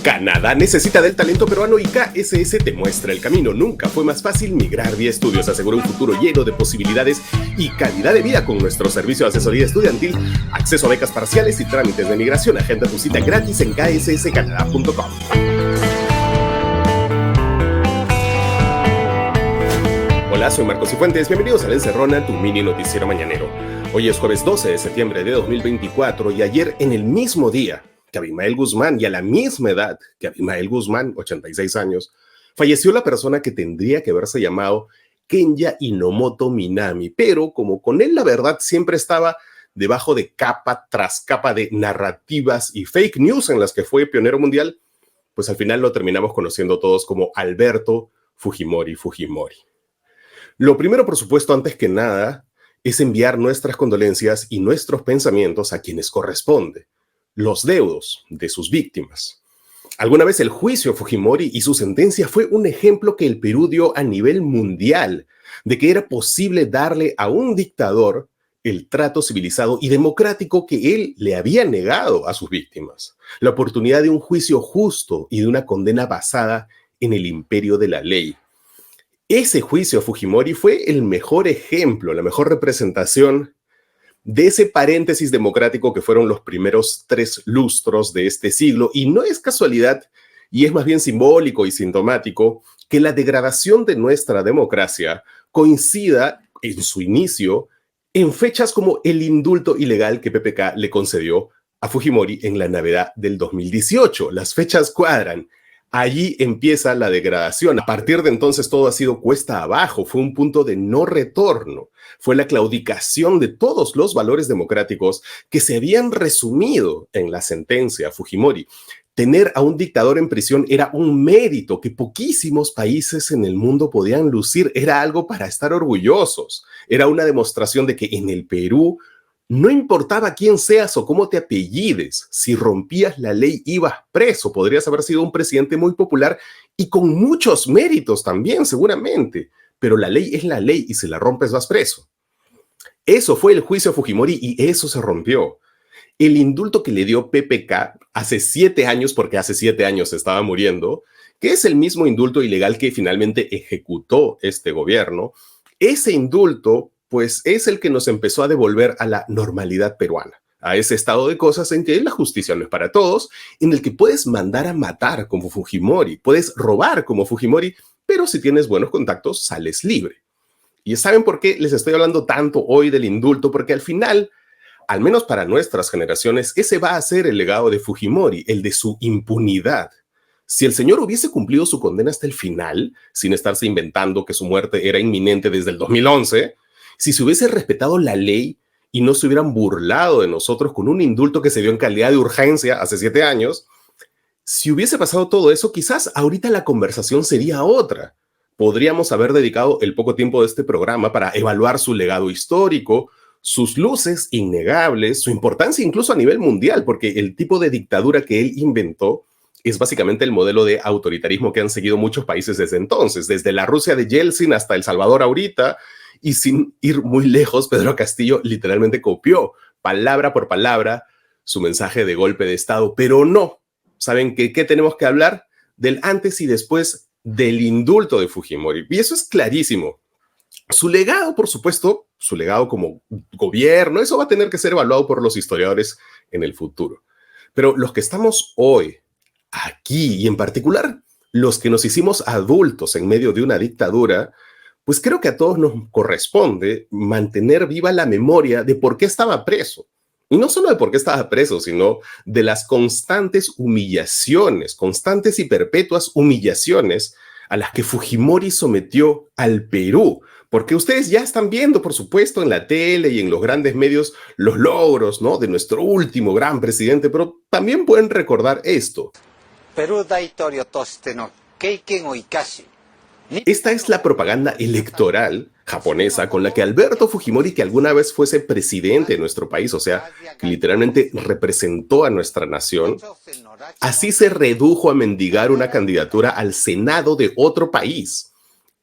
Canadá necesita del talento peruano y KSS te muestra el camino. Nunca fue más fácil migrar vía estudios. Asegura un futuro lleno de posibilidades y calidad de vida con nuestro servicio de asesoría estudiantil, acceso a becas parciales y trámites de migración. Agenda tu cita gratis en ksscanada.com. Hola, soy Marcos Cifuentes. Bienvenidos a La Encerrona, tu mini noticiero mañanero. Hoy es jueves 12 de septiembre de 2024 y ayer, en el mismo día que Abimael Guzmán, y a la misma edad que Abimael Guzmán, 86 años, falleció la persona que tendría que haberse llamado Kenya Inomoto Minami, pero como con él la verdad siempre estaba debajo de capa tras capa de narrativas y fake news en las que fue pionero mundial, pues al final lo terminamos conociendo todos como Alberto Fujimori Fujimori. Lo primero, por supuesto, antes que nada, es enviar nuestras condolencias y nuestros pensamientos a quienes corresponde, los deudos de sus víctimas. Alguna vez el juicio a Fujimori y su sentencia fue un ejemplo que el Perú dio a nivel mundial de que era posible darle a un dictador el trato civilizado y democrático que él le había negado a sus víctimas, la oportunidad de un juicio justo y de una condena basada en el imperio de la ley. Ese juicio a Fujimori fue el mejor ejemplo, la mejor representación de ese paréntesis democrático que fueron los primeros 3 lustros de este siglo. Y no es casualidad, y es más bien simbólico y sintomático, que la degradación de nuestra democracia coincida en su inicio en fechas como el indulto ilegal que PPK le concedió a Fujimori en la Navidad del 2018. Las fechas cuadran. Allí empieza la degradación. A partir de entonces todo ha sido cuesta abajo, fue un punto de no retorno, fue la claudicación de todos los valores democráticos que se habían resumido en la sentencia a Fujimori. Tener a un dictador en prisión era un mérito que poquísimos países en el mundo podían lucir, era algo para estar orgullosos, era una demostración de que en el Perú no importaba quién seas o cómo te apellides, si rompías la ley ibas preso, podrías haber sido un presidente muy popular y con muchos méritos también seguramente, pero la ley es la ley y si la rompes vas preso. Eso fue el juicio a Fujimori y eso se rompió. El indulto que le dio PPK hace 7 años, porque hace 7 años estaba muriendo, que es el mismo indulto ilegal que finalmente ejecutó este gobierno, ese indulto pues es el que nos empezó a devolver a la normalidad peruana, a ese estado de cosas en que la justicia no es para todos, en el que puedes mandar a matar como Fujimori, puedes robar como Fujimori, pero si tienes buenos contactos, sales libre. Y ¿saben por qué les estoy hablando tanto hoy del indulto? Porque al final, al menos para nuestras generaciones, ese va a ser el legado de Fujimori, el de su impunidad. Si el señor hubiese cumplido su condena hasta el final, sin estarse inventando que su muerte era inminente desde el 2011, si se hubiese respetado la ley y no se hubieran burlado de nosotros con un indulto que se dio en calidad de urgencia hace 7 años, si hubiese pasado todo eso, quizás ahorita la conversación sería otra. Podríamos haber dedicado el poco tiempo de este programa para evaluar su legado histórico, sus luces innegables, su importancia incluso a nivel mundial, porque el tipo de dictadura que él inventó es básicamente el modelo de autoritarismo que han seguido muchos países desde entonces, desde la Rusia de Yeltsin hasta El Salvador ahorita. Y sin ir muy lejos, Pedro Castillo literalmente copió palabra por palabra su mensaje de golpe de Estado, pero no. ¿Saben qué tenemos que hablar? Del antes y después del indulto de Fujimori. Y eso es clarísimo. Su legado, por supuesto, su legado como gobierno, eso va a tener que ser evaluado por los historiadores en el futuro. Pero los que estamos hoy aquí, y en particular los que nos hicimos adultos en medio de una dictadura, pues creo que a todos nos corresponde mantener viva la memoria de por qué estaba preso. Y no solo de por qué estaba preso, sino de las constantes humillaciones, constantes y perpetuas humillaciones a las que Fujimori sometió al Perú. Porque ustedes ya están viendo, por supuesto, en la tele y en los grandes medios los logros, ¿no?, de nuestro último gran presidente, pero también pueden recordar esto. Perú daitorio toste no keiken o ikashi. Esta es la propaganda electoral japonesa con la que Alberto Fujimori, que alguna vez fuese presidente de nuestro país, o sea, que literalmente representó a nuestra nación, así se redujo a mendigar una candidatura al Senado de otro país.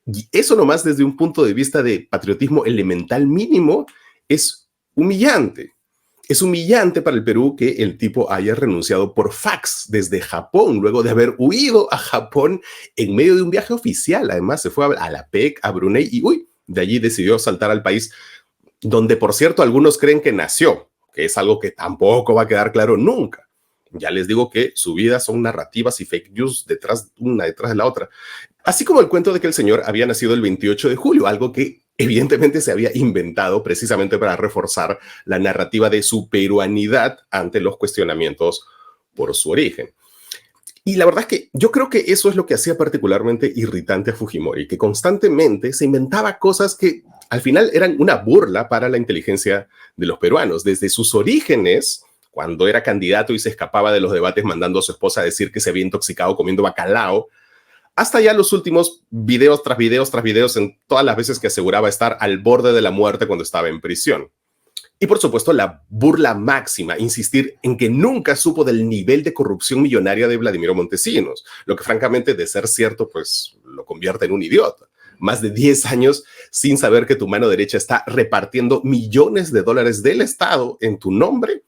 Y eso nomás desde un punto de vista de patriotismo elemental mínimo es humillante. Es humillante para el Perú que el tipo haya renunciado por fax desde Japón, luego de haber huido a Japón en medio de un viaje oficial. Además, se fue a la PEC, a Brunei y de allí decidió saltar al país donde, por cierto, algunos creen que nació, que es algo que tampoco va a quedar claro nunca. Ya les digo que su vida son narrativas y fake news una detrás de la otra. Así como el cuento de que el señor había nacido el 28 de julio, algo que evidentemente se había inventado precisamente para reforzar la narrativa de su peruanidad ante los cuestionamientos por su origen. Y la verdad es que yo creo que eso es lo que hacía particularmente irritante a Fujimori, que constantemente se inventaba cosas que al final eran una burla para la inteligencia de los peruanos. Desde sus orígenes, cuando era candidato y se escapaba de los debates mandando a su esposa a decir que se había intoxicado comiendo bacalao, hasta ya los últimos videos tras videos tras videos en todas las veces que aseguraba estar al borde de la muerte cuando estaba en prisión. Y por supuesto la burla máxima, insistir en que nunca supo del nivel de corrupción millonaria de Vladimiro Montesinos, lo que francamente de ser cierto pues lo convierte en un idiota. Más de 10 años sin saber que tu mano derecha está repartiendo millones de dólares del Estado en tu nombre.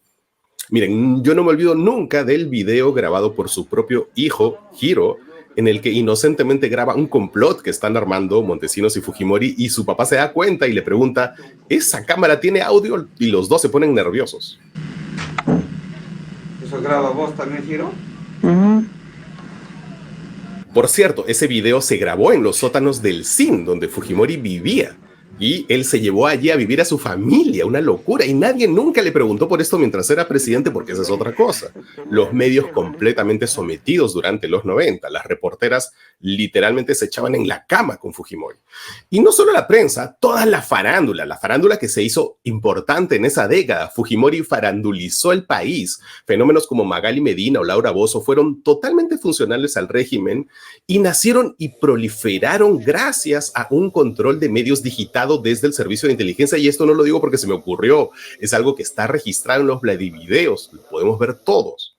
Miren, yo no me olvido nunca del video grabado por su propio hijo, Hiro, en el que inocentemente graba un complot que están armando Montesinos y Fujimori y su papá se da cuenta y le pregunta, ¿esa cámara tiene audio? Y los dos se ponen nerviosos. ¿Eso graba vos también, Hiro? Por cierto, ese video se grabó en los sótanos del CIN, donde Fujimori vivía. Y él se llevó allí a vivir a su familia, una locura. Y nadie nunca le preguntó por esto mientras era presidente, porque esa es otra cosa. Los medios completamente sometidos durante los 90. Las reporteras literalmente se echaban en la cama con Fujimori. Y no solo la prensa, toda la farándula que se hizo importante en esa década. Fujimori farandulizó el país. Fenómenos como Magali Medina o Laura Bozzo fueron totalmente funcionales al régimen y nacieron y proliferaron gracias a un control de medios digitales desde el servicio de inteligencia, y esto no lo digo porque se me ocurrió, es algo que está registrado en los Vladivideos, lo podemos ver todos.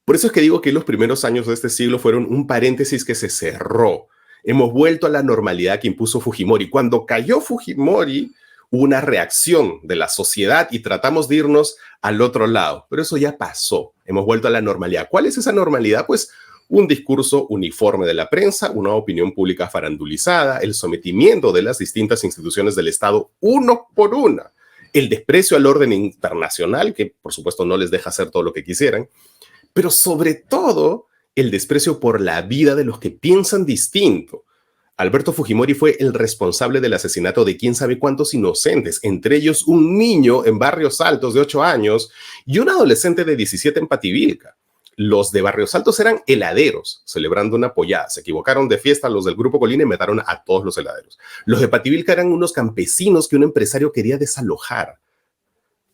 Por eso es que digo que los primeros años de este siglo fueron un paréntesis que se cerró. Hemos vuelto a la normalidad que impuso Fujimori. Cuando cayó Fujimori, hubo una reacción de la sociedad y tratamos de irnos al otro lado, pero eso ya pasó. Hemos vuelto a la normalidad. ¿Cuál es esa normalidad? Pues un discurso uniforme de la prensa, una opinión pública farandulizada, el sometimiento de las distintas instituciones del Estado uno por una, el desprecio al orden internacional, que por supuesto no les deja hacer todo lo que quisieran, pero sobre todo el desprecio por la vida de los que piensan distinto. Alberto Fujimori fue el responsable del asesinato de quién sabe cuántos inocentes, entre ellos un niño en Barrios Altos de 8 años y un adolescente de 17 en Pativilca. Los de Barrios Altos eran heladeros, celebrando una pollada. Se equivocaron de fiesta los del Grupo Colina y mataron a todos los heladeros. Los de Pativilca eran unos campesinos que un empresario quería desalojar.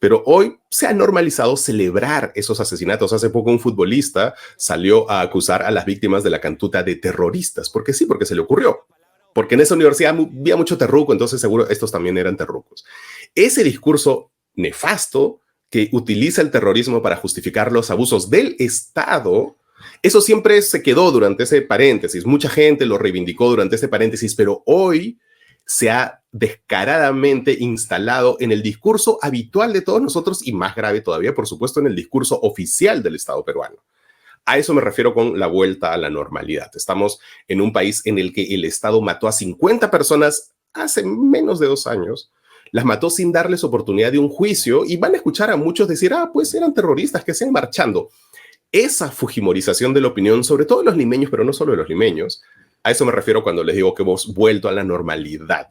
Pero hoy se ha normalizado celebrar esos asesinatos. Hace poco un futbolista salió a acusar a las víctimas de la cantuta de terroristas. Porque sí, porque se le ocurrió. Porque en esa universidad había mucho terruco, entonces seguro estos también eran terrucos. Ese discurso nefasto que utiliza el terrorismo para justificar los abusos del Estado, eso siempre se quedó durante ese paréntesis. Mucha gente lo reivindicó durante ese paréntesis, pero hoy se ha descaradamente instalado en el discurso habitual de todos nosotros y más grave todavía, por supuesto, en el discurso oficial del Estado peruano. A eso me refiero con la vuelta a la normalidad. Estamos en un país en el que el Estado mató a 50 personas hace menos de 2 años, las mató sin darles oportunidad de un juicio y van a escuchar a muchos decir, pues eran terroristas que se han marchando. Esa fujimorización de la opinión, sobre todo de los limeños, pero no solo de los limeños, a eso me refiero cuando les digo que hemos vuelto a la normalidad.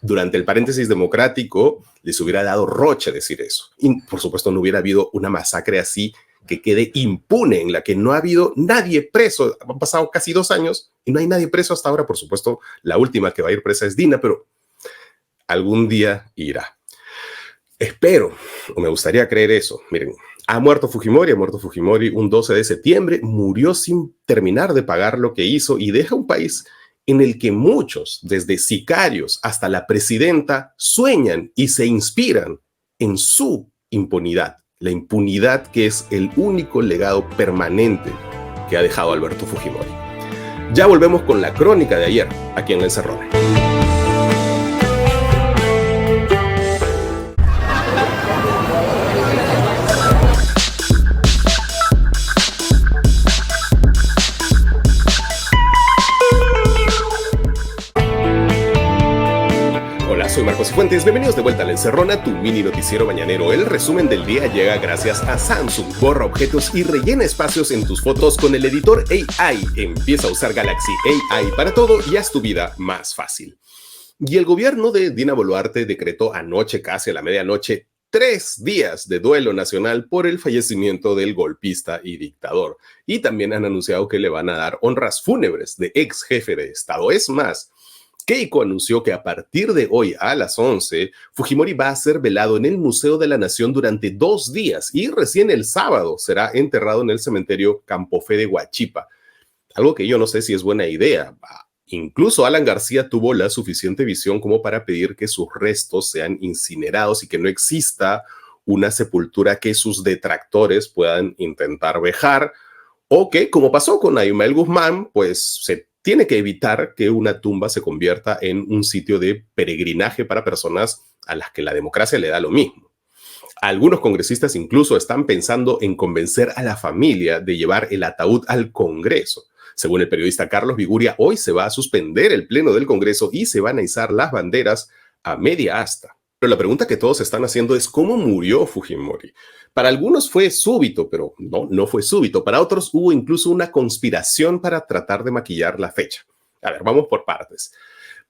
Durante el paréntesis democrático les hubiera dado roche decir eso. Y por supuesto no hubiera habido una masacre así que quede impune, en la que no ha habido nadie preso. Han pasado casi 2 años y no hay nadie preso hasta ahora. Por supuesto, la última que va a ir presa es Dina, pero algún día irá. Espero, o me gustaría creer eso. Miren, ha muerto Fujimori un 12 de septiembre, murió sin terminar de pagar lo que hizo y deja un país en el que muchos, desde sicarios hasta la presidenta, sueñan y se inspiran en su impunidad. La impunidad que es el único legado permanente que ha dejado Alberto Fujimori. Ya volvemos con la crónica de ayer, aquí en El Encerrona. Marcos y Fuentes, bienvenidos de vuelta a La Encerrona, tu mini noticiero mañanero. El resumen del día llega gracias a Samsung. Borra objetos y rellena espacios en tus fotos con el editor AI. Empieza a usar Galaxy AI para todo y haz tu vida más fácil. Y el gobierno de Dina Boluarte decretó anoche, casi a la medianoche, 3 días de duelo nacional por el fallecimiento del golpista y dictador. Y también han anunciado que le van a dar honras fúnebres de ex jefe de Estado. Es más, Keiko anunció que a partir de hoy a las 11, Fujimori va a ser velado en el Museo de la Nación durante 2 días y recién el sábado será enterrado en el cementerio Campofé de Huachipa. Algo que yo no sé si es buena idea. Incluso Alan García tuvo la suficiente visión como para pedir que sus restos sean incinerados y que no exista una sepultura que sus detractores puedan intentar vejar, o que, como pasó con Abimael Guzmán, pues se tiene que evitar que una tumba se convierta en un sitio de peregrinaje para personas a las que la democracia le da lo mismo. Algunos congresistas incluso están pensando en convencer a la familia de llevar el ataúd al Congreso. Según el periodista Carlos Viguria, hoy se va a suspender el pleno del Congreso y se van a izar las banderas a media asta. Pero la pregunta que todos están haciendo es ¿cómo murió Fujimori? Para algunos fue súbito, pero no fue súbito. Para otros hubo incluso una conspiración para tratar de maquillar la fecha. A ver, vamos por partes.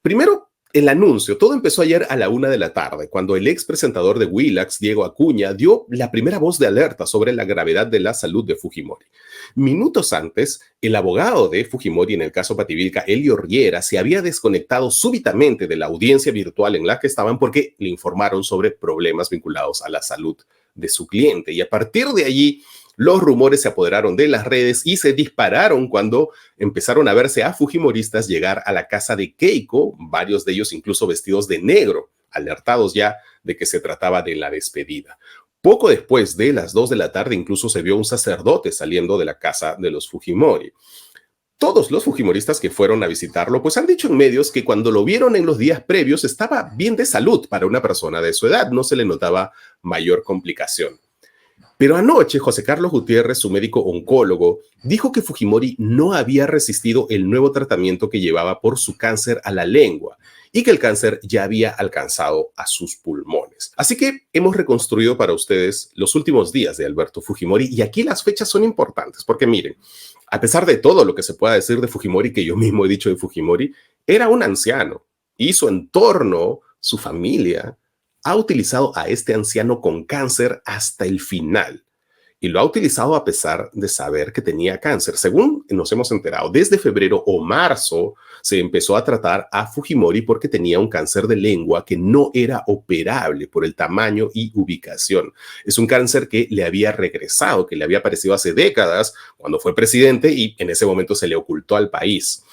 Primero, el anuncio. Todo empezó ayer a la 1 de la tarde, cuando el ex presentador de Willax, Diego Acuña, dio la primera voz de alerta sobre la gravedad de la salud de Fujimori. Minutos antes, el abogado de Fujimori en el caso Pativilca, Elio Riera, se había desconectado súbitamente de la audiencia virtual en la que estaban porque le informaron sobre problemas vinculados a la salud de su cliente. Y a partir de allí, los rumores se apoderaron de las redes y se dispararon cuando empezaron a verse a fujimoristas llegar a la casa de Keiko, varios de ellos incluso vestidos de negro, alertados ya de que se trataba de la despedida. Poco después de las 2 de la tarde incluso se vio un sacerdote saliendo de la casa de los Fujimori. Todos los fujimoristas que fueron a visitarlo pues han dicho en medios que cuando lo vieron en los días previos estaba bien de salud para una persona de su edad, no se le notaba mayor complicación. Pero anoche, José Carlos Gutiérrez, su médico oncólogo, dijo que Fujimori no había resistido el nuevo tratamiento que llevaba por su cáncer a la lengua y que el cáncer ya había alcanzado a sus pulmones. Así que hemos reconstruido para ustedes los últimos días de Alberto Fujimori y aquí las fechas son importantes porque miren, a pesar de todo lo que se pueda decir de Fujimori, que yo mismo he dicho de Fujimori, era un anciano y su entorno, su familia, ha utilizado a este anciano con cáncer hasta el final. Y lo ha utilizado a pesar de saber que tenía cáncer. Según nos hemos enterado, desde febrero o marzo se empezó a tratar a Fujimori porque tenía un cáncer de lengua que no era operable por el tamaño y ubicación. Es un cáncer que le había regresado, que le había aparecido hace décadas cuando fue presidente y en ese momento se le ocultó al país.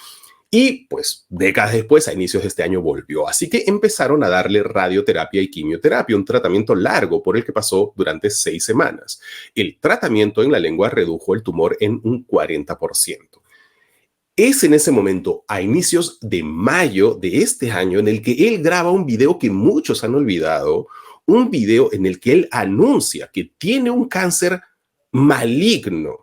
Y pues décadas después, a inicios de este año, volvió. Así que empezaron a darle radioterapia y quimioterapia, un tratamiento largo por el que pasó durante 6 semanas. El tratamiento en la lengua redujo el tumor en un 40%. Es en ese momento, a inicios de mayo de este año, en el que él graba un video que muchos han olvidado, un video en el que él anuncia que tiene un cáncer maligno.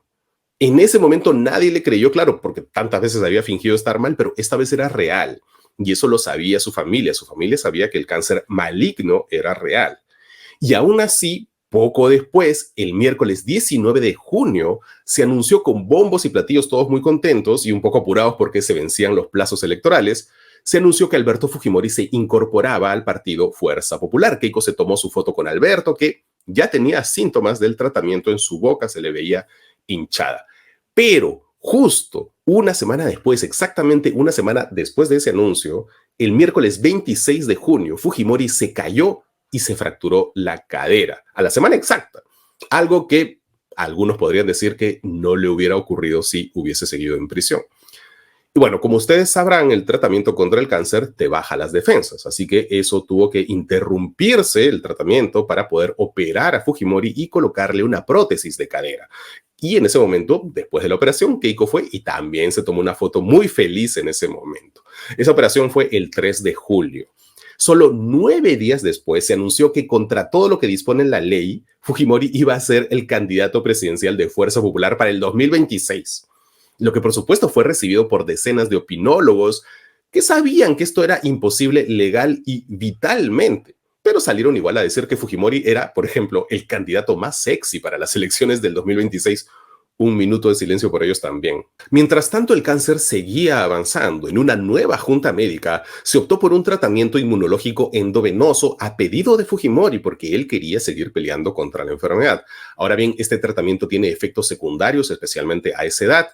En ese momento nadie le creyó, claro, porque tantas veces había fingido estar mal, pero esta vez era real. Y eso lo sabía su familia. Su familia sabía que el cáncer maligno era real. Y aún así, poco después, el miércoles 19 de junio, se anunció con bombos y platillos, todos muy contentos y un poco apurados porque se vencían los plazos electorales, se anunció que Alberto Fujimori se incorporaba al partido Fuerza Popular. Keiko se tomó su foto con Alberto, que ya tenía síntomas del tratamiento en su boca, se le veía hinchada. Pero justo una semana después, exactamente una semana después de ese anuncio, el miércoles 26 de junio, Fujimori se cayó y se fracturó la cadera, a la semana exacta. Algo que algunos podrían decir que no le hubiera ocurrido si hubiese seguido en prisión. Y bueno, como ustedes sabrán, el tratamiento contra el cáncer te baja las defensas, así que eso tuvo que interrumpirse el tratamiento para poder operar a Fujimori y colocarle una prótesis de cadera. Y en ese momento, después de la operación, Keiko fue y también se tomó una foto muy feliz en ese momento. Esa operación fue el 3 de julio. Solo 9 días después se anunció que contra todo lo que dispone la ley, Fujimori iba a ser el candidato presidencial de Fuerza Popular para el 2026. Lo que por supuesto fue recibido por decenas de opinólogos que sabían que esto era imposible legal y vitalmente, pero salieron igual a decir que Fujimori era, por ejemplo, el candidato más sexy para las elecciones del 2026. Un minuto de silencio por ellos también. Mientras tanto, el cáncer seguía avanzando. En una nueva junta médica se optó por un tratamiento inmunológico endovenoso a pedido de Fujimori porque él quería seguir peleando contra la enfermedad. Ahora bien, este tratamiento tiene efectos secundarios, especialmente a esa edad.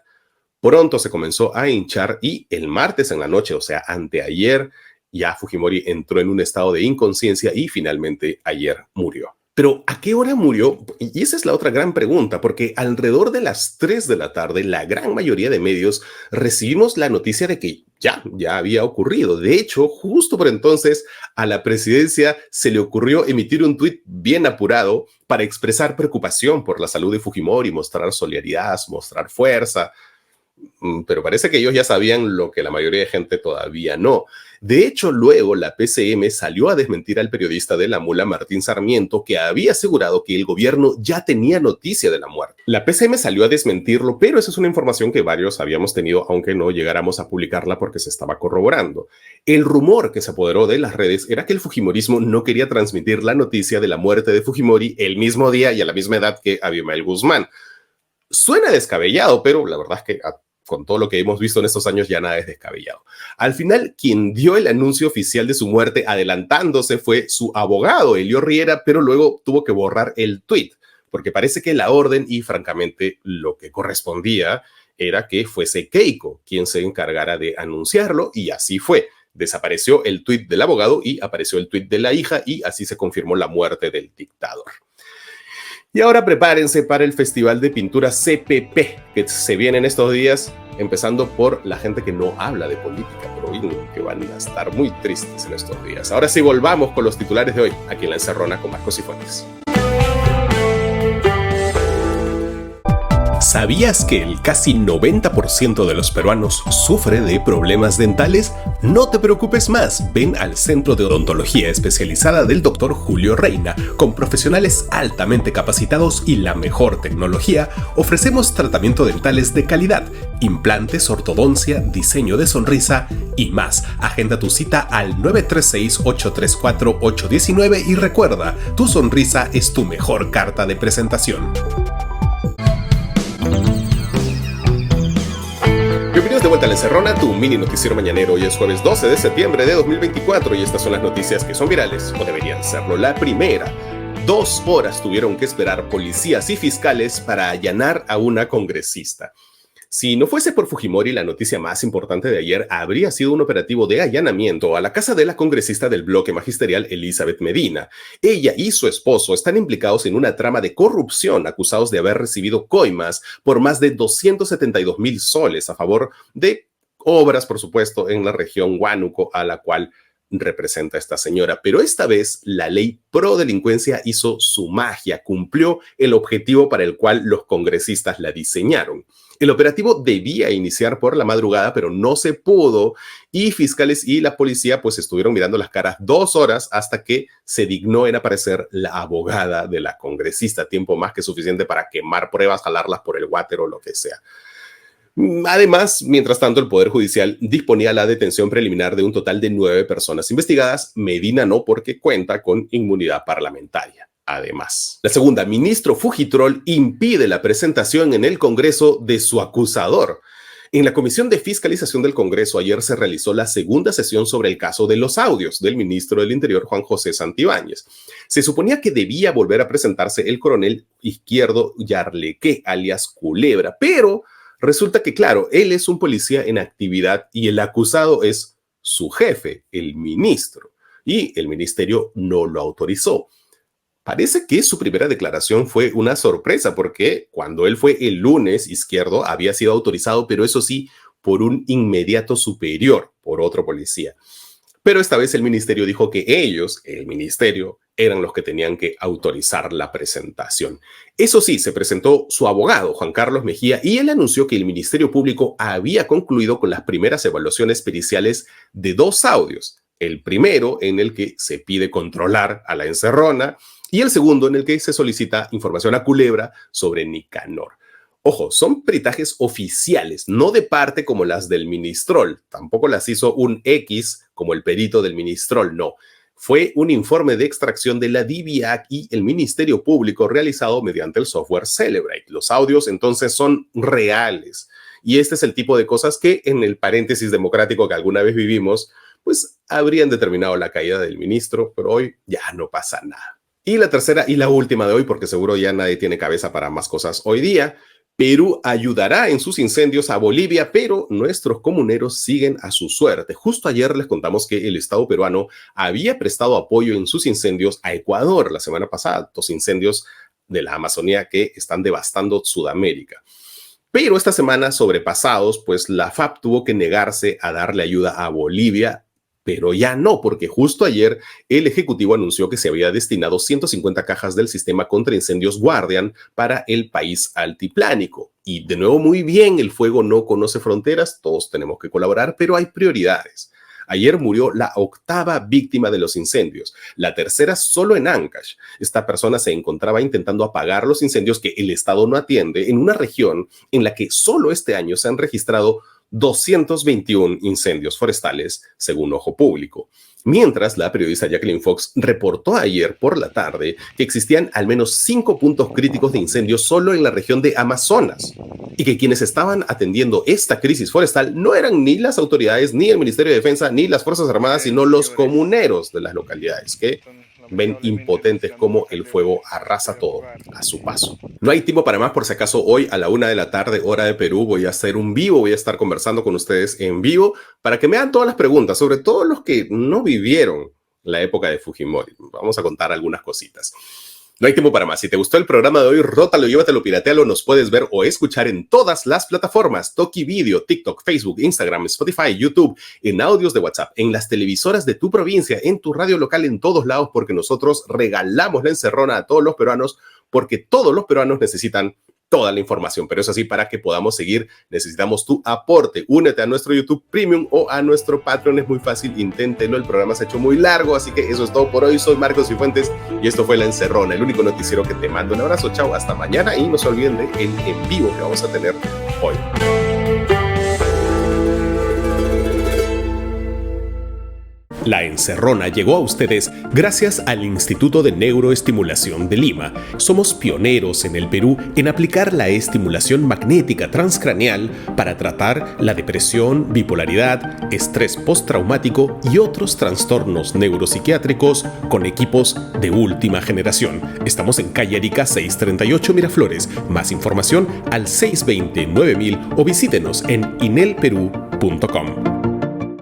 Pronto se comenzó a hinchar y el martes en la noche, o sea, anteayer, ya Fujimori entró en un estado de inconsciencia y finalmente ayer murió. Pero ¿a qué hora murió? Y esa es la otra gran pregunta, porque alrededor de las 3 de la tarde, la gran mayoría de medios recibimos la noticia de que ya había ocurrido. De hecho, justo por entonces a la presidencia se le ocurrió emitir un tuit bien apurado para expresar preocupación por la salud de Fujimori, mostrar solidaridad, mostrar fuerza. Pero parece que ellos ya sabían lo que la mayoría de gente todavía no. De hecho, luego la PCM salió a desmentir al periodista de La Mula, Martín Sarmiento, que había asegurado que el gobierno ya tenía noticia de la muerte. La PCM salió a desmentirlo, pero esa es una información que varios habíamos tenido, aunque no llegáramos a publicarla porque se estaba corroborando. El rumor que se apoderó de las redes era que el fujimorismo no quería transmitir la noticia de la muerte de Fujimori el mismo día y a la misma edad que Abimael Guzmán. Suena descabellado, pero la verdad es que con todo lo que hemos visto en estos años ya nada es descabellado. Al final, quien dio el anuncio oficial de su muerte adelantándose fue su abogado, Elio Riera, pero luego tuvo que borrar el tuit, porque parece que la orden y francamente lo que correspondía era que fuese Keiko quien se encargara de anunciarlo y así fue. Desapareció el tuit del abogado y apareció el tuit de la hija y así se confirmó la muerte del dictador. Y ahora prepárense para el Festival de Pintura CPP, que se viene en estos días, empezando por la gente que no habla de política, pero que van a estar muy tristes en estos días. Ahora sí, volvamos con los titulares de hoy, aquí en La Encerrona con Marcos Cifuentes. ¿Sabías que el casi 90% de los peruanos sufre de problemas dentales? No te preocupes más, ven al Centro de Odontología Especializada del Dr. Julio Reina. Con profesionales altamente capacitados y la mejor tecnología, ofrecemos tratamientos dentales de calidad, implantes, ortodoncia, diseño de sonrisa y más. Agenda tu cita al 936-834-819 y recuerda, tu sonrisa es tu mejor carta de presentación. Bienvenidos de vuelta a La Encerrona, tu mini noticiero mañanero. Hoy es jueves 12 de septiembre de 2024 y estas son las noticias que son virales o deberían serlo. La primera, 2 horas tuvieron que esperar policías y fiscales para allanar a una congresista. Si no fuese por Fujimori, la noticia más importante de ayer habría sido un operativo de allanamiento a la casa de la congresista del bloque magisterial Elizabeth Medina. Ella y su esposo están implicados en una trama de corrupción, acusados de haber recibido coimas por más de 272,000 soles a favor de obras, por supuesto, en la región Huánuco, a la cual representa esta señora. Pero esta vez la ley pro delincuencia hizo su magia, cumplió el objetivo para el cual los congresistas la diseñaron. El operativo debía iniciar por la madrugada, pero no se pudo y fiscales y la policía pues estuvieron mirando las caras 2 horas hasta que se dignó en aparecer la abogada de la congresista. Tiempo más que suficiente para quemar pruebas, jalarlas por el water o lo que sea. Además, mientras tanto, el Poder Judicial disponía la detención preliminar de un total de 9 personas investigadas. Medina no, porque cuenta con inmunidad parlamentaria. Además, la segunda, ministro Fujitrol impide la presentación en el Congreso de su acusador. En la Comisión de Fiscalización del Congreso ayer se realizó la segunda sesión sobre el caso de los audios del ministro del Interior, Juan José Santibáñez. Se suponía que debía volver a presentarse el coronel Izquierdo Yarlequé, alias Culebra, pero resulta que, claro, él es un policía en actividad y el acusado es su jefe, el ministro, y el ministerio no lo autorizó. Parece que su primera declaración fue una sorpresa porque cuando él fue el lunes, Izquierdo había sido autorizado, pero eso sí, por un inmediato superior, por otro policía. Pero esta vez el ministerio dijo que ellos, el ministerio, eran los que tenían que autorizar la presentación. Eso sí, se presentó su abogado, Juan Carlos Mejía, y él anunció que el Ministerio Público había concluido con las primeras evaluaciones periciales de 2 audios. El primero en el que se pide controlar a la encerrona y el segundo en el que se solicita información a Culebra sobre Nicanor. Ojo, son peritajes oficiales, no de parte como las del Ministrol. Tampoco las hizo un X como el perito del Ministrol, no. Fue un informe de extracción de la DIVIAC y el Ministerio Público realizado mediante el software Celebrate. Los audios entonces son reales. Y este es el tipo de cosas que en el paréntesis democrático que alguna vez vivimos, pues habrían determinado la caída del ministro, pero hoy ya no pasa nada. Y la tercera y la última de hoy, porque seguro ya nadie tiene cabeza para más cosas hoy día. Perú ayudará en sus incendios a Bolivia, pero nuestros comuneros siguen a su suerte. Justo ayer les contamos que el Estado peruano había prestado apoyo en sus incendios a Ecuador la semana pasada, 2 incendios de la Amazonía que están devastando Sudamérica. Pero esta semana, sobrepasados, pues la FAP tuvo que negarse a darle ayuda a Bolivia, pero ya no, porque justo ayer el Ejecutivo anunció que se había destinado 150 cajas del sistema contra incendios Guardian para el país altiplánico. Y de nuevo, muy bien, el fuego no conoce fronteras, todos tenemos que colaborar, pero hay prioridades. Ayer murió la 8ª víctima de los incendios, la 3ª solo en Ancash. Esta persona se encontraba intentando apagar los incendios que el Estado no atiende en una región en la que solo este año se han registrado 221 incendios forestales, según Ojo Público. Mientras, la periodista Jacqueline Fox reportó ayer por la tarde que existían al menos 5 puntos críticos de incendios solo en la región de Amazonas y que quienes estaban atendiendo esta crisis forestal no eran ni las autoridades, ni el Ministerio de Defensa, ni las Fuerzas Armadas, sino los comuneros de las localidades que ven impotentes cómo el fuego arrasa todo a su paso. No hay tiempo para más, por si acaso hoy a la 1 de la tarde, hora de Perú, voy a hacer un vivo, voy a estar conversando con ustedes en vivo para que me hagan todas las preguntas, sobre todo los que no vivieron la época de Fujimori. Vamos a contar algunas cositas. No hay tiempo para más. Si te gustó el programa de hoy, rótalo, llévatelo, piratealo. Nos puedes ver o escuchar en todas las plataformas: Toki Video, TikTok, Facebook, Instagram, Spotify, YouTube, en audios de WhatsApp, en las televisoras de tu provincia, en tu radio local, en todos lados, porque nosotros regalamos la encerrona a todos los peruanos, porque todos los peruanos necesitan toda la información, pero eso sí, para que podamos seguir necesitamos tu aporte. Únete a nuestro YouTube Premium o a nuestro Patreon, es muy fácil, inténtelo, el programa se ha hecho muy largo, así que eso es todo por hoy. Soy Marcos Cifuentes y esto fue La Encerrona, el único noticiero que te mando un abrazo. Chao, hasta mañana y no se olviden de el en vivo que vamos a tener hoy. La Encerrona llegó a ustedes gracias al Instituto de Neuroestimulación de Lima. Somos pioneros en el Perú en aplicar la estimulación magnética transcraneal para tratar la depresión, bipolaridad, estrés postraumático y otros trastornos neuropsiquiátricos con equipos de última generación. Estamos en calle Arica 638 Miraflores. Más información al 620-9000 o visítenos en inelperú.com.